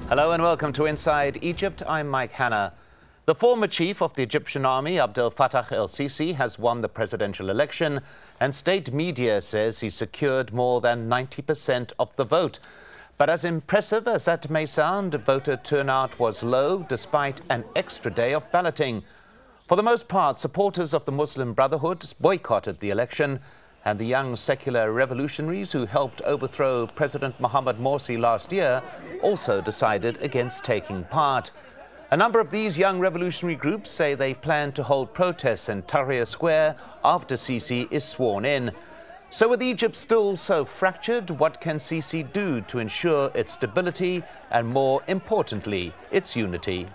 Hello and welcome to Inside Egypt. I'm Mike Hanna. The former chief of the Egyptian army, Abdel Fattah El-Sisi, has won the presidential election, and state media says he secured more than 90% of the vote. But as impressive as that may sound, voter turnout was low despite an extra day of balloting. For the most part, supporters of the Muslim Brotherhood boycotted the election, and the young secular revolutionaries who helped overthrow President Mohamed Morsi last year also decided against taking part. A number of these young revolutionary groups say they plan to hold protests in Tahrir Square after Sisi is sworn in. So with Egypt still so fractured, what can Sisi do to ensure its stability and, more importantly, its unity?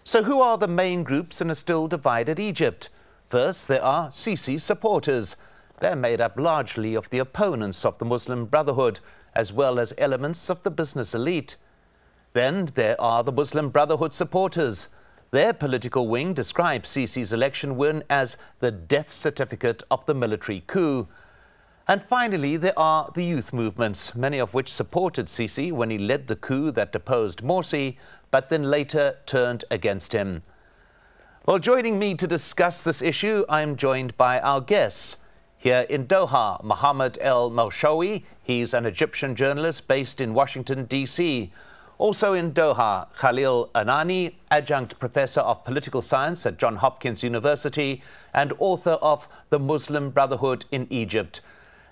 So who are the main groups in a still divided Egypt? First, there are Sisi's supporters. They're made up largely of the opponents of the Muslim Brotherhood, as well as elements of the business elite. Then there are the Muslim Brotherhood supporters. Their political wing describes Sisi's election win as the death certificate of the military coup. And finally, there are the youth movements, many of which supported Sisi when he led the coup that deposed Morsi, but then later turned against him. Well, joining me to discuss this issue, I'm joined by our guests. Here in Doha, Mohamed El Menshawy. He's an Egyptian journalist based in Washington, D.C. Also in Doha, Khalil Anani, adjunct professor of political science at Johns Hopkins University and author of The Muslim Brotherhood in Egypt.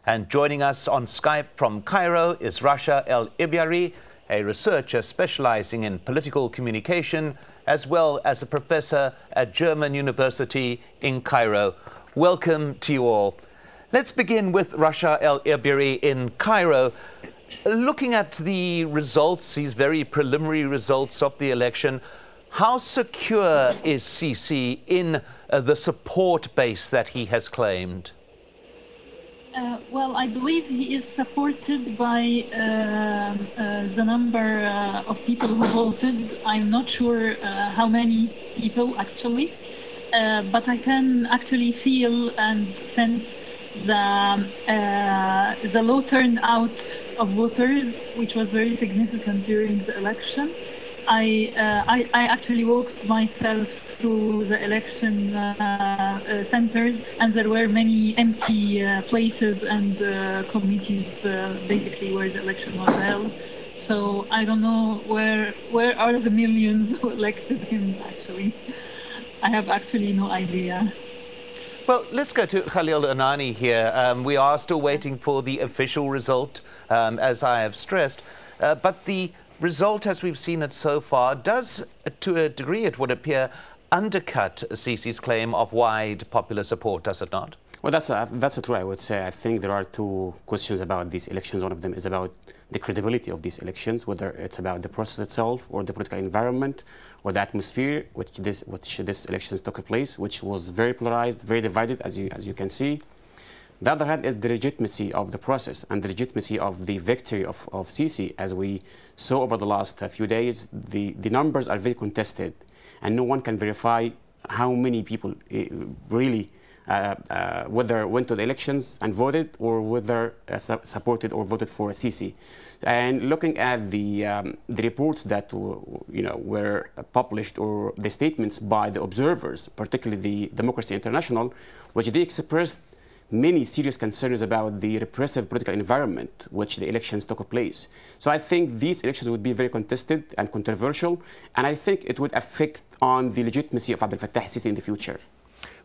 And joining us on Skype from Cairo is Rasha El Ibiary, a researcher specializing in political communication, as well as a professor at German University in Cairo. Welcome to you all. Let's begin with Rasha El Ibiary in Cairo. Looking at the results, these very preliminary results of the election, how secure is Sisi in the support base that he has claimed? Well, I believe he is supported by the number of people who voted. I'm not sure how many people actually, but I can actually feel and sense the low turnout of voters, which was very significant during the election. I actually walked myself through the election centers, and there were many empty places and communities basically where the election was held. So I don't know where are the millions who elected him actually. I have actually no idea. Well, let's go to Khalil Anani here. We are still waiting for the official result, as I have stressed. But the result, as we've seen it so far, does, to a degree, it would appear, undercut Sisi's claim of wide popular support, does it not? Well, that's true, I would say. I think there are two questions about these elections. One of them is about the credibility of these elections, whether it's about the process itself or the political environment or the atmosphere which this elections took place, which was very polarized, very divided, as you can see. The other hand is the legitimacy of the process and the legitimacy of the victory of Sisi. As we saw over the last few days, the numbers are very contested, and no one can verify how many people really whether went to the elections and voted or whether supported or voted for Sisi. And looking at the reports that were published, or the statements by the observers, particularly the Democracy International, which they expressed many serious concerns about the repressive political environment which the elections took place. So I think these elections would be very contested and controversial, and I think it would affect on the legitimacy of Abdel Fattah Sisi in the future.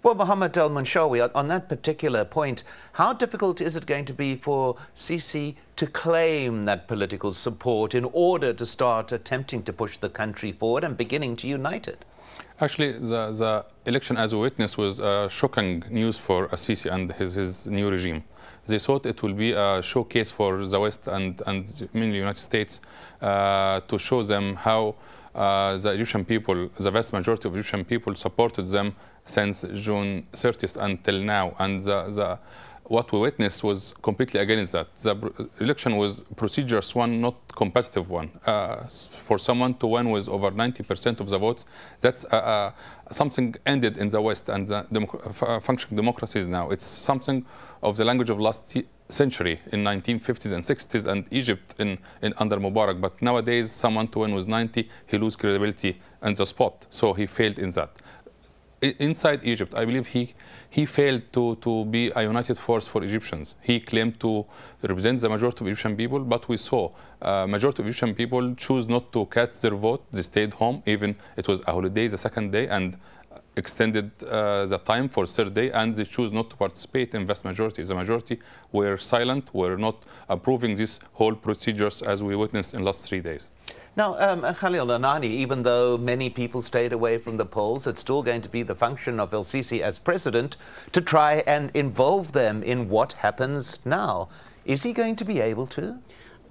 Well, Mohamed El Menshawy, on that particular point, how difficult is it going to be for Sisi to claim that political support in order to start attempting to push the country forward and beginning to unite it? Actually, the election, as a witness, was shocking news for Sisi and his new regime. They thought it will be a showcase for the West and mainly the United States to show them how the Egyptian people, the vast majority of Egyptian people, supported them since June 30th until now. And what we witnessed was completely against that. The election was procedures one, not competitive one. For someone to win with over 90% of the votes, that's something ended in the West and the functioning democracies now. It's something of the language of last century in 1950s and 60s and Egypt in under Mubarak. But nowadays, someone to win with 90, he loses credibility on the spot. So he failed in that. Inside Egypt, I believe he failed to be a united force for Egyptians. He claimed to represent the majority of Egyptian people, but we saw majority of Egyptian people choose not to cast their vote. They stayed home, even it was a holiday the second day, and extended the time for third day, and they choose not to participate in vast majority. The majority were silent, were not approving these whole procedures as we witnessed in the last 3 days. Now, Khalil Anani, even though many people stayed away from the polls, it's still going to be the function of El-Sisi as president to try and involve them in what happens now. Is he going to be able to?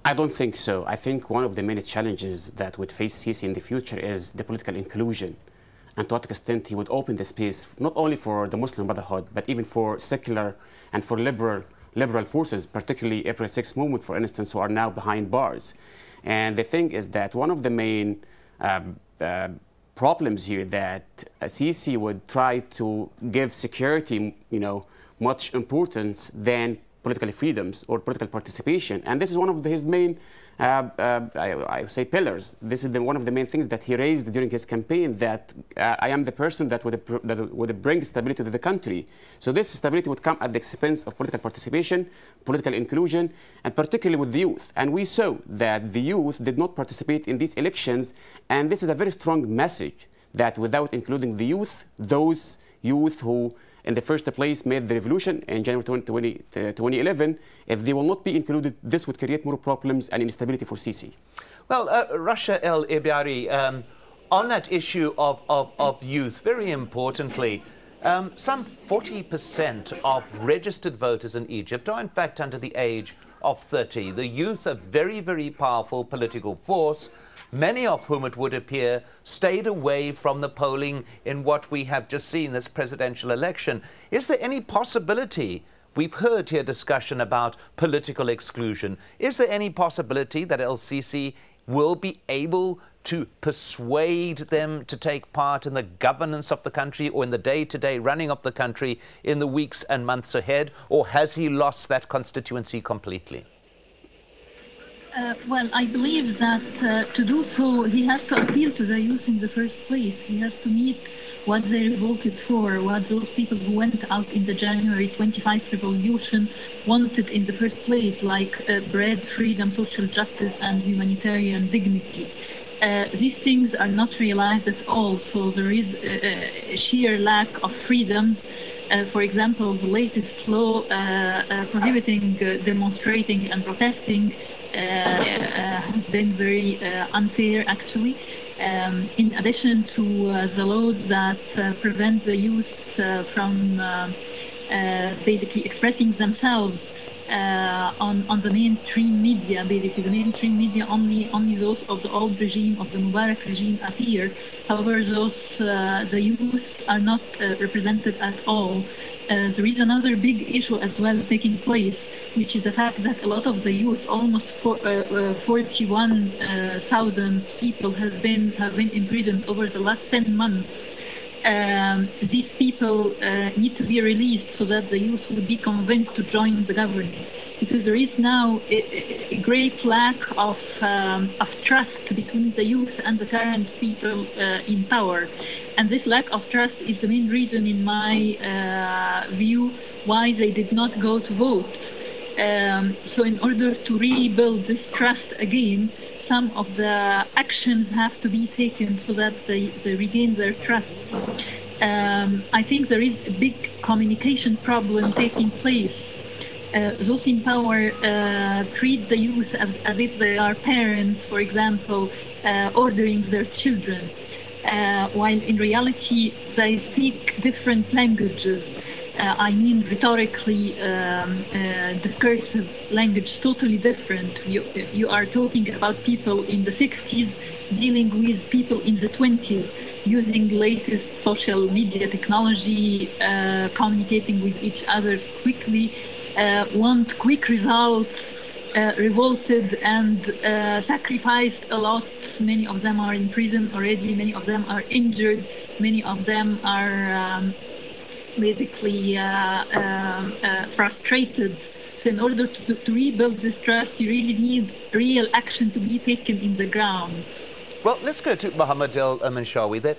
I don't think so. I think one of the many challenges that would face Sisi in the future is the political inclusion, and to what extent he would open the space not only for the Muslim Brotherhood, but even for secular and for liberal forces, particularly April 6 movement, for instance, who are now behind bars. And the thing is that one of the main problems here that Sisi would try to give security, much importance than political freedoms or political participation. And this is one of his main, I would say, pillars. This is one of the main things that he raised during his campaign, that I am the person that would bring stability to the country. So this stability would come at the expense of political participation, political inclusion, and particularly with the youth. And we saw that the youth did not participate in these elections, and this is a very strong message that without including the youth, those youth who in the first place made the revolution in January 2011, if they will not be included, this would create more problems and instability for Sisi. Well, Rasha El Ibiary, on that issue of youth, very importantly, some 40% of registered voters in Egypt are in fact under the age of 30. The youth are very, very powerful political force, many of whom, it would appear, stayed away from the polling in what we have just seen, this presidential election. Is there any possibility, we've heard here discussion about political exclusion, is there any possibility that El-Sisi will be able to persuade them to take part in the governance of the country or in the day-to-day running of the country in the weeks and months ahead, or has he lost that constituency completely? Well, I believe that to do so, he has to appeal to the youth in the first place. He has to meet what they voted for, what those people who went out in the January 25 revolution wanted in the first place, like bread, freedom, social justice, and humanitarian dignity. These things are not realized at all, so there is a sheer lack of freedoms. For example, the latest law prohibiting demonstrating and protesting has been very unfair, actually. In addition to the laws that prevent the youth from basically expressing themselves on the mainstream media. Basically, the mainstream media, only those of the old regime, of the Mubarak regime, appear. However, those the youth are not represented at all. There is another big issue as well taking place, which is the fact that a lot of the youth, almost 41,000 people, have been imprisoned over the last 10 months. These people need to be released so that the youth would be convinced to join the government, because there is now a great lack of trust between the youth and the current people in power. And this lack of trust is the main reason, in my view, why they did not go to vote. So in order to rebuild this trust again, some of the actions have to be taken so that they regain their trust. I think there is a big communication problem taking place. Those in power treat the youth as if they are parents, for example, ordering their children, while in reality they speak different languages. I mean, rhetorically, discursive language, totally different. You are talking about people in the 60s dealing with people in the 20s, using latest social media technology, communicating with each other quickly. want quick results, revolted and sacrificed a lot. Many of them are in prison already, many of them are injured, many of them are basically frustrated. So in order to rebuild this trust, you really need real action to be taken in the grounds. Well, let's go to Mohamed El Menshawy.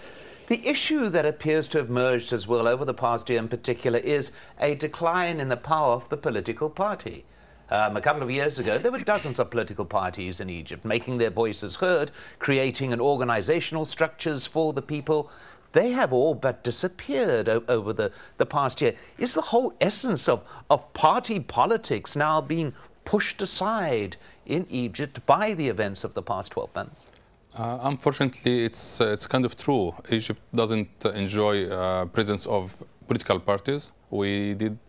The issue that appears to have emerged as well over the past year in particular is a decline in the power of the political party. A couple of years ago, there were dozens of political parties in Egypt making their voices heard, creating an organizational structures for the people. They have all but disappeared over the past year. Is the whole essence of party politics now being pushed aside in Egypt by the events of the past 12 months? Unfortunately, it's kind of true. Egypt doesn't enjoy presence of political parties. We did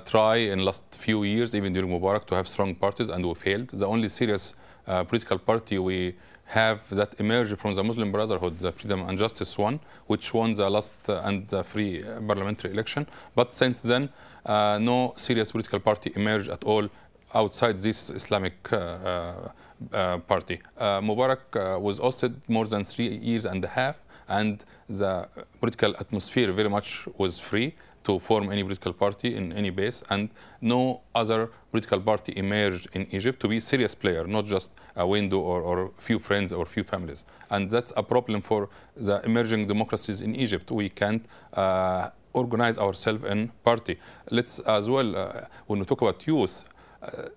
try in the last few years, even during Mubarak, to have strong parties, and we failed. The only serious political party we have that emerged from the Muslim Brotherhood, the Freedom and Justice one, which won the last and the free parliamentary election. But since then, no serious political party emerged at all outside this Islamic party. Mubarak was hosted more than 3 years and a half, and the political atmosphere very much was free to form any political party in any base, and no other political party emerged in Egypt to be a serious player, not just a window or few friends or few families. And that's a problem for the emerging democracies in Egypt. We can't organize ourselves in party. Let's as well, when we talk about youth,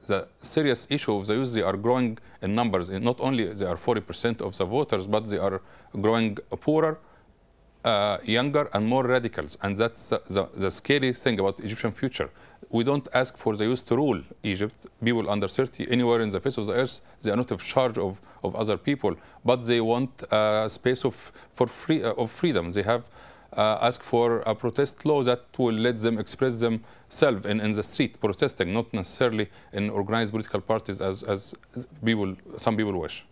the serious issue of the youth, they are growing in numbers. And not only they are 40% of the voters, but they are growing poorer, younger and more radicals, and that's the scary thing about Egyptian future. We don't ask for the youth to rule Egypt. People under 30 anywhere in the face of the earth, they are not in charge of other people, but they want a space of freedom. They have asked for a protest law that will let them express themselves in the street protesting, not necessarily in organized political parties as some people wish.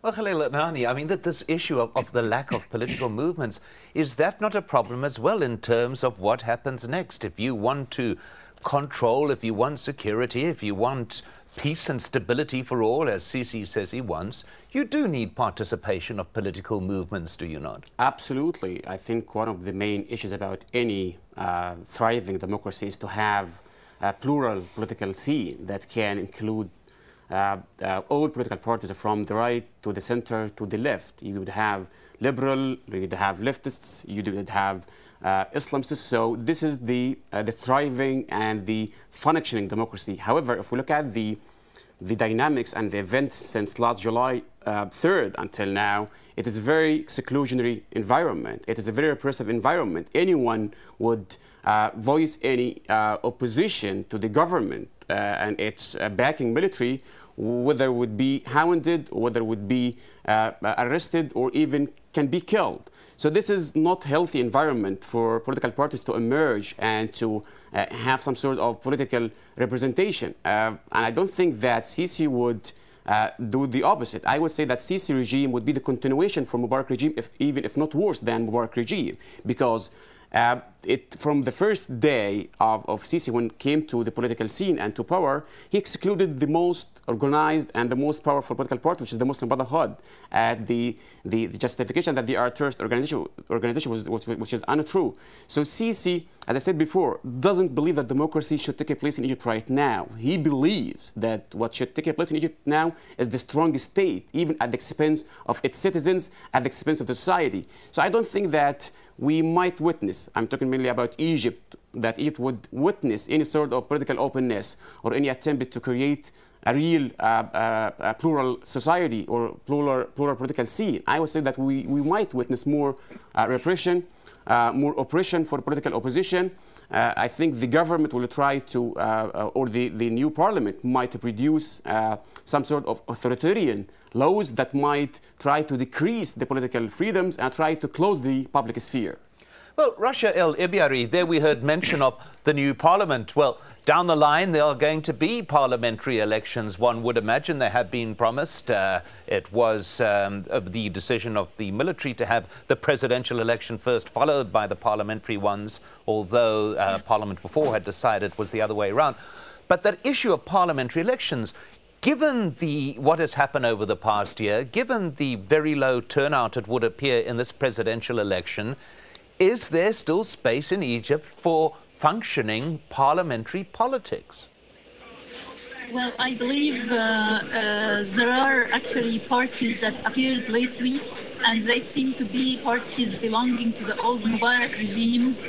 Well, Khalil Anani, I mean, that this issue of the lack of political movements, is that not a problem as well in terms of what happens next? If you want to control, if you want security, if you want peace and stability for all, as Sisi says he wants, you do need participation of political movements, do you not? Absolutely. I think one of the main issues about any thriving democracy is to have a plural political scene that can include all political parties from the right to the center to the left. You would have liberal, you would have leftists, you would have Islamists. So this is the thriving and the functioning democracy. However, if we look at the dynamics and the events since last July 3rd until now, it is a very exclusionary environment. It is a very repressive environment. Anyone would voice any opposition to the government and its backing military, whether would be hounded, or whether would be arrested, or even can be killed. So this is not a healthy environment for political parties to emerge and to have some sort of political representation. And I don't think that Sisi would do the opposite. I would say that Sisi regime would be the continuation from Mubarak regime, even if not worse than Mubarak regime, because from the first day of Sisi, when it came to the political scene and to power, he excluded the most organized and the most powerful political party, which is the Muslim Brotherhood. The justification that they are a terrorist organization which is untrue. So Sisi, as I said before, doesn't believe that democracy should take place in Egypt right now. He believes that what should take place in Egypt now is the strong state, even at the expense of its citizens, at the expense of the society. So I don't think that we might witness, I'm talking mainly about Egypt, that Egypt would witness any sort of political openness or any attempt to create a real plural society or plural political scene. I would say that we might witness more repression, more oppression for political opposition. I think the government will try to, or the new parliament might produce some sort of authoritarian laws that might try to decrease the political freedoms and try to close the public sphere. Well, Rasha El Ibiary, there we heard mention of the new parliament. Well, down the line, there are going to be parliamentary elections, one would imagine. They have been promised. It was the decision of the military to have the presidential election first, followed by the parliamentary ones, although Parliament before had decided it was the other way around. But that issue of parliamentary elections, given what has happened over the past year, given the very low turnout it would appear in this presidential election, is there still space in Egypt for functioning parliamentary politics? Well, I believe there are actually parties that appeared lately, and they seem to be parties belonging to the old Mubarak regimes,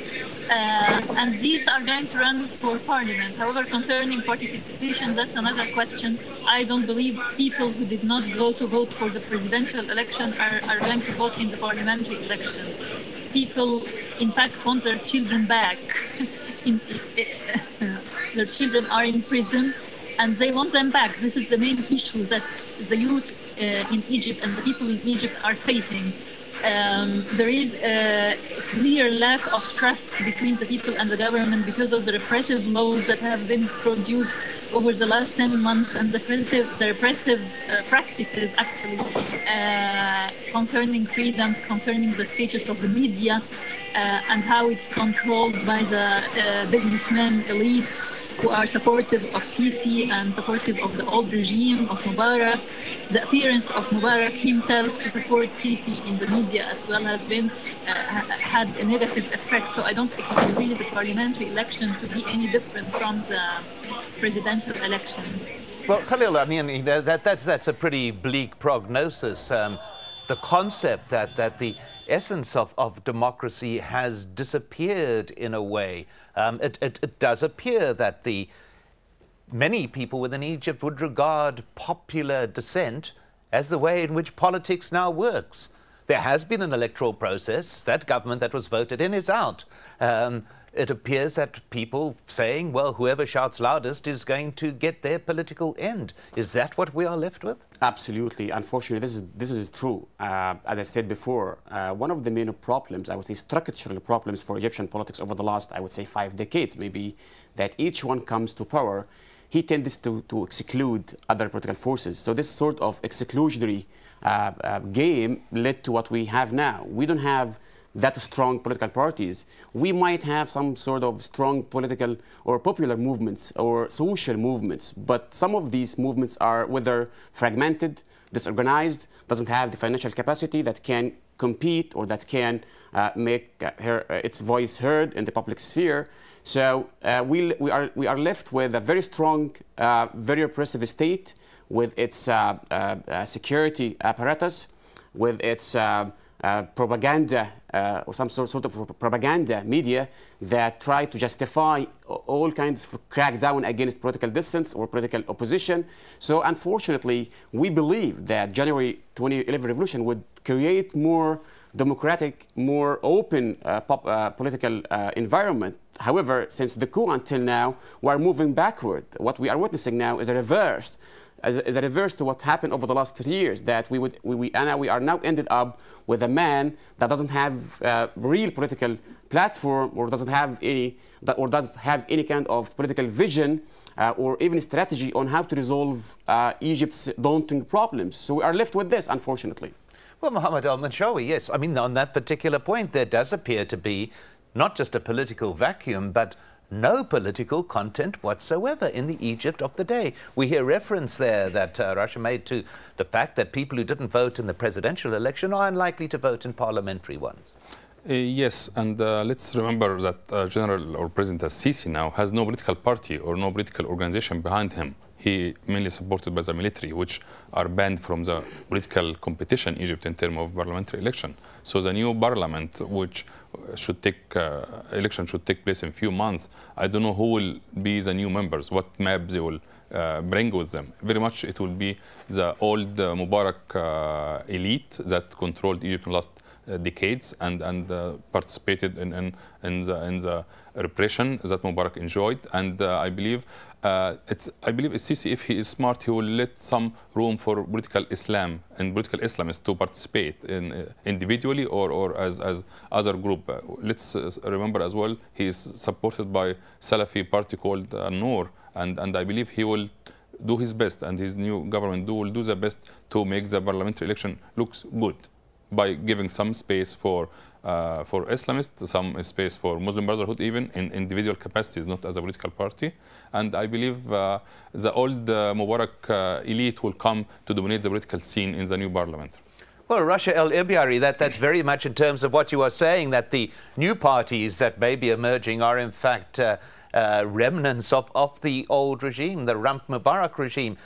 and these are going to run for parliament. However, concerning participation, that's another question. I don't believe people who did not go to vote for the presidential election are going to vote in the parliamentary election. People, in fact, want their children back. Their children are in prison, and they want them back. This is the main issue that the youth in Egypt and the people in Egypt are facing. There is a clear lack of trust between the people and the government because of the repressive laws that have been produced over the last 10 months and the repressive practices actually concerning freedoms, concerning the status of the media and how it's controlled by the businessmen elite who are supportive of Sisi and supportive of the old regime of Mubarak. The appearance of Mubarak himself to support Sisi in the media as well has been had a negative effect. So I don't expect really the parliamentary election to be any different from the presidential elections. Well, Khalil Anani, that's a pretty bleak prognosis. The concept that the essence of democracy has disappeared in a way. It does appear that many people within Egypt would regard popular dissent as the way in which politics now works. There has been an electoral process. That government that was voted in is out. It appears that people saying, well, whoever shouts loudest is going to get their political end. Is that what we are left with? Absolutely. Unfortunately, this is true. As I said before, one of the main problems, I would say structural problems for Egyptian politics over the last, I would say, 5 decades, maybe, that each one comes to power, he tends to exclude other political forces. So this sort of exclusionary game led to what we have now. We don't have that strong political parties. We might have some sort of strong political or popular movements or social movements, but some of these movements are whether fragmented, disorganized, doesn't have the financial capacity that can compete or that can make its voice heard in the public sphere. So we are left with a very strong, very oppressive state with its security apparatus, with its propaganda or some sort of propaganda media that try to justify all kinds of crackdown against political dissent or political opposition. So unfortunately, we believe that January 2011 revolution would create more democratic, more open political environment. However, since the coup until now, we are moving backward. What we are witnessing now is a reverse. As a reverse to what happened over the last 3 years, that we are now ended up with a man that doesn't have a real political platform or does have any kind of political vision or even strategy on how to resolve Egypt's daunting problems. So we are left with this, unfortunately. Well, Mohamed El Menshawy, yes. I mean, on that particular point, there does appear to be not just a political vacuum, but no political content whatsoever in the Egypt of the day. We hear reference there that Rasha made to the fact that people who didn't vote in the presidential election are unlikely to vote in parliamentary ones. Yes, and let's remember that General or President El-Sisi now has no political party or no political organization behind him. He mainly supported by the military, which are banned from the political competition in Egypt in terms of parliamentary election. So the new parliament, which should election should take place in a few months, I don't know who will be the new members, what map they will bring with them. Very much it will be the old Mubarak elite that controlled Egypt in the last decades and participated in the repression that Mubarak enjoyed. And I believe El-Sisi, if he is smart, he will let some room for political Islam and political Islamists to participate in individually or as other group. Let's remember as well, he is supported by Salafi party called Noor, and I believe he will do his best, and his new government will do the best to make the parliamentary election looks good. by giving some space for Islamists, some space for Muslim Brotherhood, even in individual capacities, not as a political party. And I believe the old Mubarak elite will come to dominate the political scene in the new parliament. Well, Rasha El Ibiary, that's very much in terms of what you are saying, that the new parties that may be emerging are in fact remnants of the old regime, the Ramp Mubarak regime.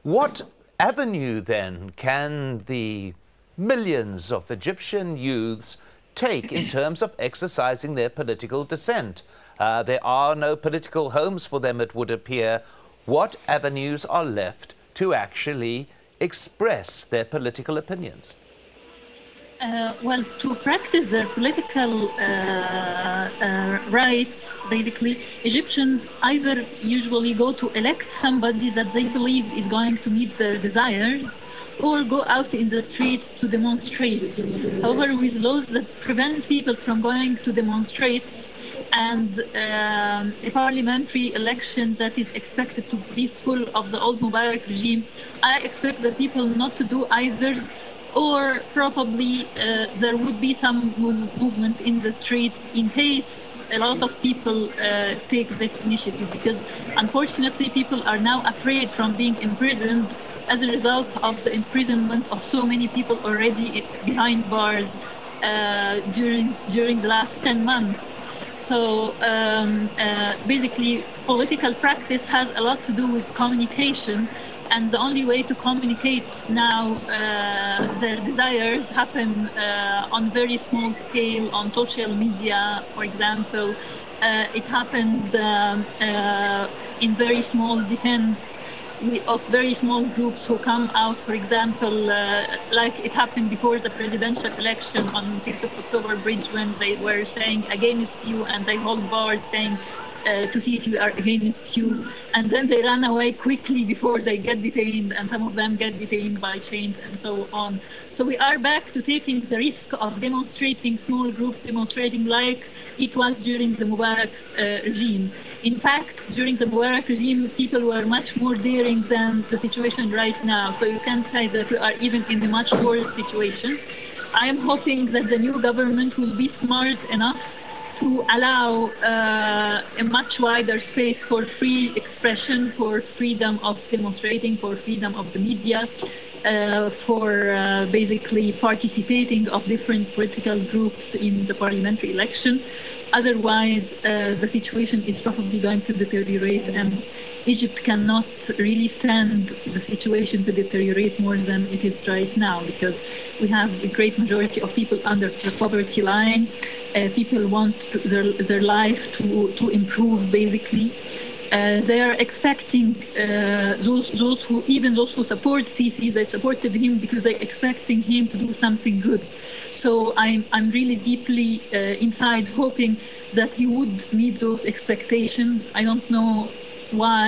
What avenue then can the millions of Egyptian youths take in terms of exercising their political dissent? There are no political homes for them, it would appear. What avenues are left to actually express their political opinions? Well, to practice their political rights, basically, Egyptians either usually go to elect somebody that they believe is going to meet their desires, or go out in the streets to demonstrate. However, with laws that prevent people from going to demonstrate, and a parliamentary election that is expected to be full of the old Mubarak regime, I expect the people not to do either, or probably there would be some movement in the street in case a lot of people take this initiative, because unfortunately people are now afraid from being imprisoned as a result of the imprisonment of so many people already behind bars during the last 10 months. So basically political practice has a lot to do with communication, and the only way to communicate now their desires happen on very small scale on social media, for example. It happens in very small dissents of very small groups who come out, for example, like it happened before the presidential election on the 6th of October bridge, when they were saying against you, and they hold bars saying to see if we are against you, and then they run away quickly before they get detained, and some of them get detained by chains and so on. So we are back to taking the risk of demonstrating, small groups demonstrating like it was during the Mubarak regime. In fact, during the Mubarak regime, people were much more daring than the situation right now. So you can say that we are even in a much worse situation. I am hoping that the new government will be smart enough to allow a much wider space for free expression, for freedom of demonstrating, for freedom of the media, for basically participating of different political groups in the parliamentary election. Otherwise, the situation is probably going to deteriorate, and Egypt cannot really stand the situation to deteriorate more than it is right now, because we have a great majority of people under the poverty line. People want their life to improve, basically. They are expecting those who support Sisi, they supported him because they're expecting him to do something good. So I'm really deeply inside hoping that he would meet those expectations. I don't know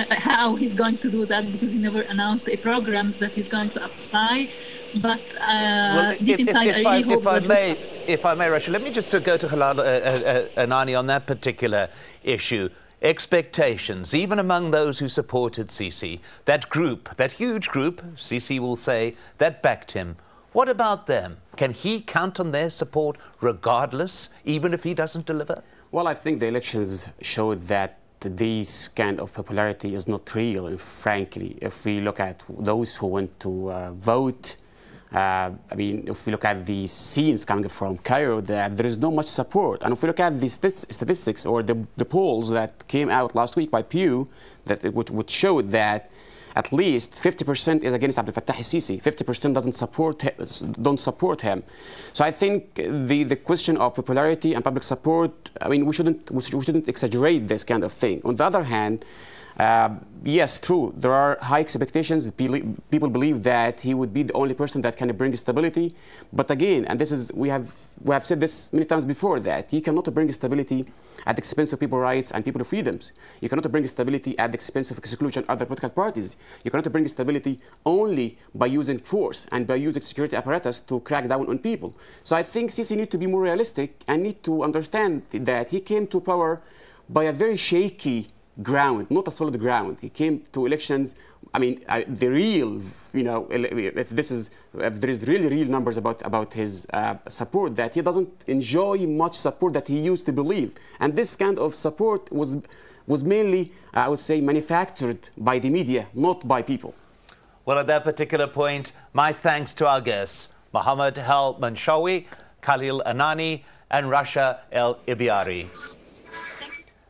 how he's going to do that, because he never announced a program that he's going to apply. But deep inside, I really hope that if I may, Rasha, let me just go to Khalil Anani on that particular issue. Expectations, even among those who supported Sisi, that group, that huge group, Sisi will say, that backed him. What about them? Can he count on their support regardless, even if he doesn't deliver? Well, I think the elections showed that this kind of popularity is not real, and frankly. If we look at those who went to vote, I mean, if we look at the scenes coming from Cairo, that there is not much support. And if we look at the statistics or the polls that came out last week by Pew, that it would show that at least 50% is against Abdel Fattah el-Sisi, 50% don't support him. So I think the question of popularity and public support, I mean, we shouldn't exaggerate this kind of thing. On the other hand, yes, true, there are high expectations. People believe that he would be the only person that can bring stability. But again, and this is, we have said this many times before, that he cannot bring stability at the expense of people's rights and people's freedoms. You cannot bring stability at the expense of exclusion of other political parties. You cannot bring stability only by using force and by using security apparatus to crack down on people. So I think Sisi needs to be more realistic and need to understand that he came to power by a very shaky ground, not a solid ground. He came to elections I mean, the real, you know, if there is really real numbers about his support, that he doesn't enjoy much support that he used to believe, and this kind of support was mainly, I would say, manufactured by the media, not by people. Well, at that particular point, my thanks to our guests, Mohamed El Menshawy, Khalil Anani, and Rasha El Ibiary.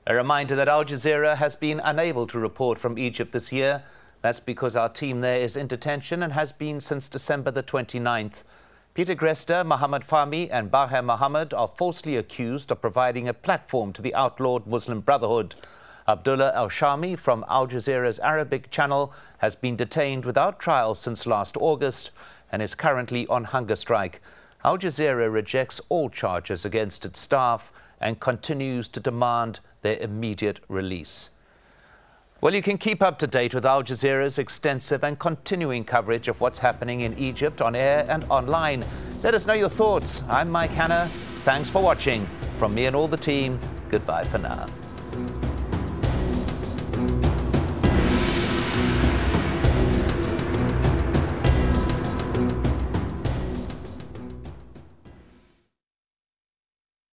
A reminder that Al Jazeera has been unable to report from Egypt this year. That's because our team there is in detention and has been since December the 29th. Peter Grester, Mohammed Fahmy and Baher Mohammed are falsely accused of providing a platform to the outlawed Muslim Brotherhood. Abdullah Al-Shami from Al Jazeera's Arabic channel has been detained without trial since last August and is currently on hunger strike. Al Jazeera rejects all charges against its staff and continues to demand their immediate release. Well, you can keep up to date with Al Jazeera's extensive and continuing coverage of what's happening in Egypt on air and online. Let us know your thoughts. I'm Mike Hanna. Thanks for watching. From me and all the team, goodbye for now.